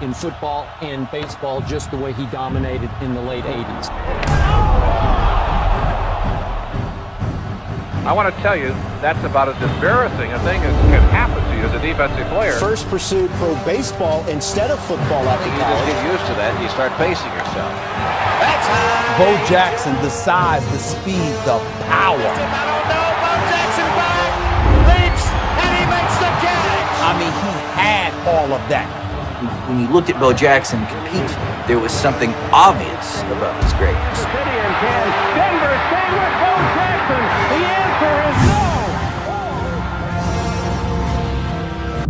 in football and baseball just the way he dominated in the late 80s. I want to tell you, that's about as embarrassing a thing as can happen to you as a defensive player. First pursued pro baseball instead of football after You college. just get used to that and you start pacing yourself. That's high. Bo Jackson, the size, the speed, the power. I don't know. Bo Jackson back, leaps, and he makes the catch. I mean, he had all of that. When you looked at Bo Jackson compete, there was something obvious about his greatness. Denver staying with Bo Jackson. The answer is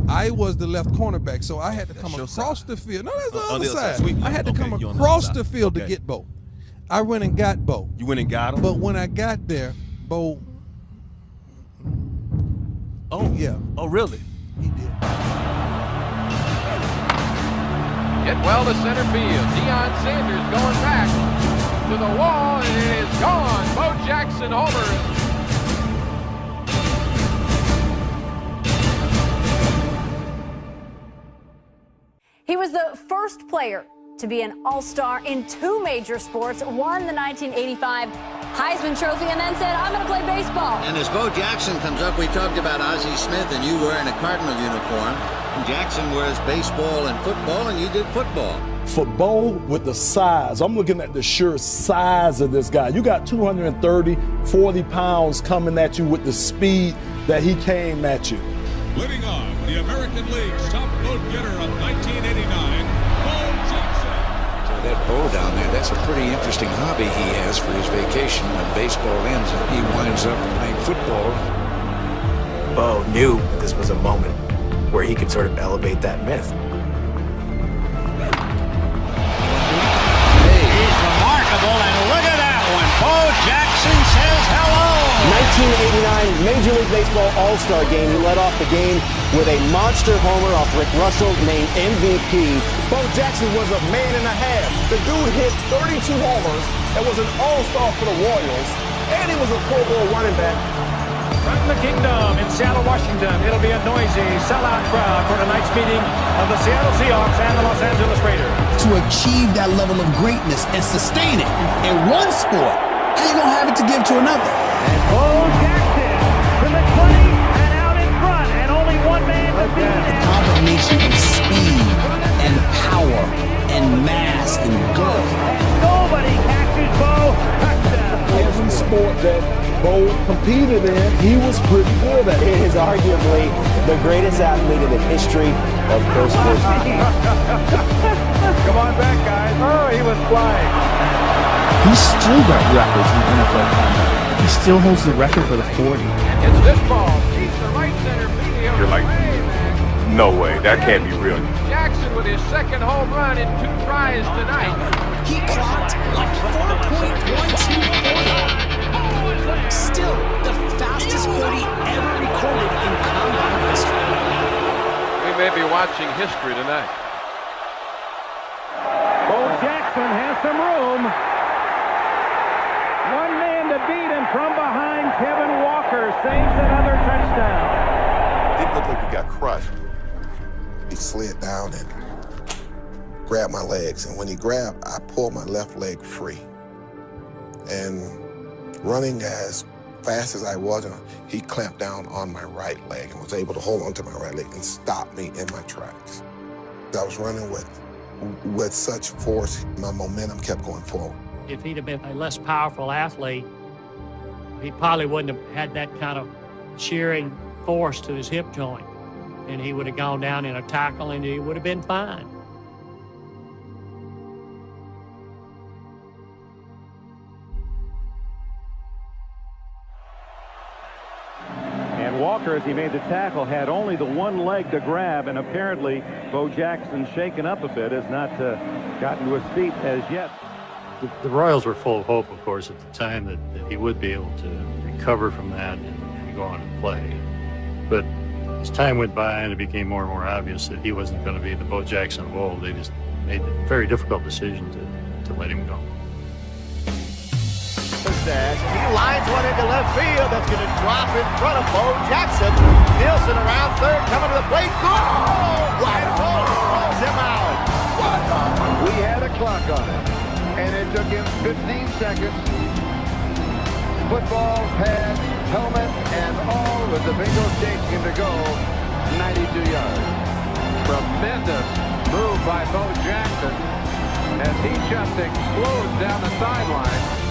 no. I was the left cornerback, so I had to come across the field. No, that's the other side. I had to come across the field to get Bo. I went and got Bo. You went and got him? But when I got there, Bo. Oh, yeah. Oh, really? He did. Hit well to center field. Deion Sanders going back to the wall, and it is gone. Bo Jackson homers. He was the first player to be an all-star in 2 major sports, won the 1985 Heisman Trophy, and then said, I'm going to play baseball. And as Bo Jackson comes up, we talked about Ozzie Smith, and you wearing a Cardinal uniform. And Jackson wears baseball and football, and you did football. Football with the size. I'm looking at the sheer size of this guy. You got 230, 40 pounds coming at you with the speed that he came at you. Leading on the American League's top vote getter of 1989, Bo Jackson. So that Bo down there, that's a pretty interesting hobby he has for his vacation. When baseball ends and he winds up playing football. Bo knew this was a moment where he could sort of elevate that myth. He's remarkable, and look at that one. Bo Jackson says hello. 1989 Major League Baseball All-Star Game. He led off the game with a monster homer off Rick Russell, named MVP. Bo Jackson was a man and a half. The dude hit 32 homers and was an all-star for the Royals, and he was a Pro Bowl running back. From the Kingdom in Seattle, Washington, it'll be a noisy sellout crowd for tonight's meeting of the Seattle Seahawks and the Los Angeles Raiders. To achieve that level of greatness and sustain it in one sport, how you gonna have it to give to another? And Bo Jackson to the 20 and out in front, and only one man to beat it. The combination of speed and power and mass and girth. Nobody catches Bo. Touchdown. Every sport that Bo competed in, he was pretty good at. He is arguably the greatest athlete in the history of pro sports. Come on back, guys. Oh, he was flying. He's still got records in NFL combat. He still holds the record for the 40. It's this ball. Deep to right center field. You're like, no way. That can't be real. Jackson with his second home run in 2 tries tonight. He clocked like 4.1240. Still the fastest 40 ever recorded in combine history. We may be watching history tonight. Bo Jackson has some room. One man to beat him from behind. Kevin Walker saves another touchdown. Didn't look like he got crushed. He slid down and grabbed my legs. And when he grabbed, I pulled my left leg free. And running as fast as I was, he clamped down on my right leg and was able to hold onto my right leg and stop me in my tracks. I was running with such force, my momentum kept going forward. If he'd have been a less powerful athlete, he probably wouldn't have had that kind of shearing force to his hip joint. And he would have gone down in a tackle and he would have been fine. And Walker, as he made the tackle, had only the one leg to grab, and apparently Bo Jackson, shaken up a bit, has not gotten to his feet as yet. The Royals were full of hope, of course, at the time that he would be able to recover from that and go on and play. But as time went by and it became more and more obvious that he wasn't going to be the Bo Jackson of old, they just made a very difficult decision to let him go. He lines one into left field. That's going to drop in front of Bo Jackson. Nielsen around third, coming to the plate. Goal! Wide rolls him out. We had a clock on it, and it took him 15 seconds. Football, pads, helmet, and all with the bingo chasing him to go 92 yards. Tremendous move by Bo Jackson as he just explodes down the sideline.